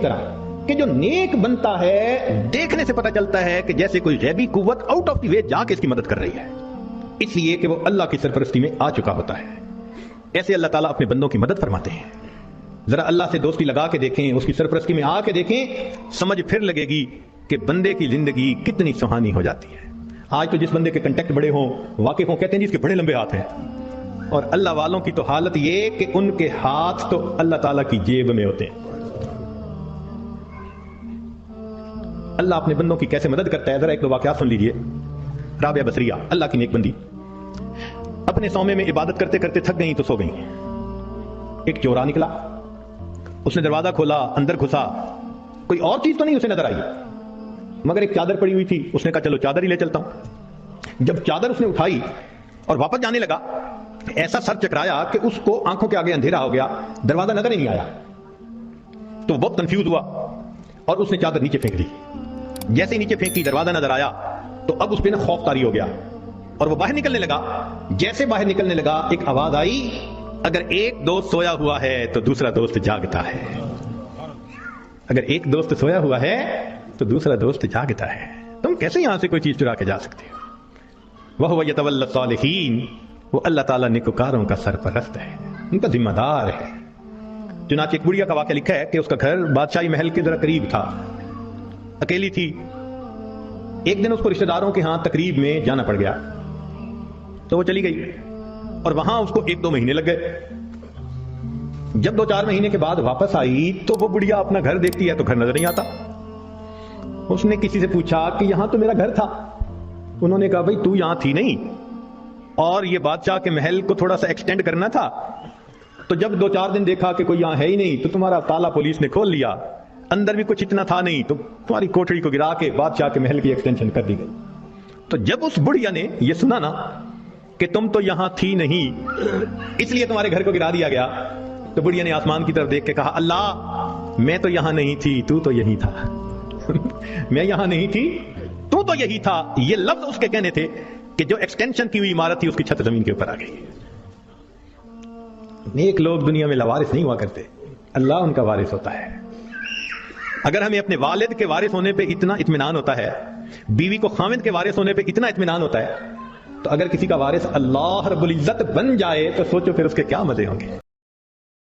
طرح کہ جو نیک بنتا ہے دیکھنے سے پتہ چلتا ہے کہ جیسے کوئی غیبی قوت آؤٹ آف دی وے جا کے اس کی مدد کر رہی ہے، اس لیے کہ وہ اللہ کی سرپرستی میں آ چکا ہوتا ہے۔ ایسے اللہ تعالیٰ اپنے بندوں کی مدد فرماتے ہیں۔ ذرا اللہ سے دوستی لگا کے دیکھیں، اس کی سرپرستی میں آ کے دیکھیں، سمجھ پھر لگے گی کہ بندے کی زندگی کتنی سہانی ہو جاتی ہے۔ آج تو جس بندے کے کنٹیکٹ بڑے ہوں، واقف ہوں، کہتے ہیں جس کے بڑے لمبے ہاتھ ہیں، اور اللہ والوں کی تو حالت یہ کہ ان کے ہاتھ تو اللہ تعالیٰ کی جیب میں ہوتے ہیں۔ اللہ اپنے بندوں کی کیسے مدد کرتا ہے، ذرا ایک دو واقعات سن لیجئے۔ رابعہ بصریہ اللہ کی نیک بندی اپنے سومے میں عبادت کرتے کرتے تھک گئیں تو سو گئیں۔ ایک چورا نکلا، اس نے دروازہ کھولا، اندر گھسا، کوئی اور چیز تو نہیں اسے نظر آئی، مگر ایک چادر پڑی ہوئی تھی۔ اس نے کہا چلو چادر ہی لے چلتا ہوں۔ جب چادر اس نے اٹھائی اور واپس جانے لگا، ایسا سر چکرایا کہ اس کو آنکھوں کے آگے اندھیرا ہو گیا، دروازہ نظر ہی نہیں آیا۔ تو وہ بہت کنفیوز ہوا اور اس نے چادر نیچے پھینک دی۔ جیسے ہی نیچے پھینکی، دروازہ نظر آیا، تو اب اس پہ خوف طاری ہو گیا اور وہ باہر نکلنے لگا۔ جیسے باہر نکلنے لگا، ایک آواز آئی، اگر ایک دوست سویا ہوا ہے تو دوسرا دوست جاگتا ہے۔ اگر ایک دوست سویا ہوا ہے تو دوسرا دوست جاگتا ہے۔ تم کیسے یہاں سے کوئی چیز چرا کے جا سکتے ہو؟ وَهُوَ يَتَوَلَّى الصَّالِحِينَ، وہ اللہ تعالیٰ نیکوکاروں کا سرپرست ہے، ان کا ذمہ دار ہے۔ چنانچہ ایک بڑھیا کا واقعہ لکھا ہے کہ اس کا گھر بادشاہی محل کے ذرا قریب تھا، اکیلی تھی۔ ایک دن اس کو رشتہ داروں کے ہاں تقریب میں جانا پڑ گیا، تو وہ چلی گئی اور وہاں اس کو 1-2 مہینے لگ گئے۔ جب 2-4 مہینے کے بعد واپس آئی تو وہ بڑھیا اپنا گھر دیکھتی ہے تو گھر نظر نہیں آتا۔ اس نے کسی سے پوچھا کہ یہاں تو میرا گھر تھا۔ انہوں نے کہا بھئی تو یہاں تھی نہیں، اور یہ بادشاہ کے محل کو تھوڑا سا ایکسٹینڈ کرنا تھا، تو جب 2-4 دن دیکھا کہ کوئی یہاں ہے ہی نہیں تو تمہارا تالا پولیس نے کھول لیا، اندر بھی کچھ اتنا تھا نہیں، تو تمہاری کوٹھڑی کو گرا کے بادشاہ کے محل کی ایکسٹینشن کر دی گئی۔ تو جب اس بڑھیا نے یہ سنا نا کہ تم تو یہاں تھی نہیں، اس لیے تمہارے گھر کو گرا دیا گیا، تو بڑھیا نے آسمان کی طرف دیکھ کے کہا اللہ میں تو یہاں نہیں تھی، تو تو یہی تھا۔ میں یہاں نہیں تھی، تو تو یہی تھا۔ یہ لفظ اس کے کہنے تھے کہ جو ایکسٹینشن کی ہوئی عمارت تھی اس کی چھت زمین کے اوپر آ گئی۔ نیک لوگ دنیا میں لاوارث نہیں ہوا کرتے، اللہ ان کا وارث ہوتا ہے۔ اگر ہمیں اپنے والد کے وارث ہونے پہ اتنا اطمینان ہوتا ہے، بیوی کو خاوند کے وارث ہونے پہ اتنا اطمینان ہوتا ہے، تو اگر کسی کا وارث اللہ رب العزت بن جائے تو سوچو پھر اس کے کیا مزے ہوں گے۔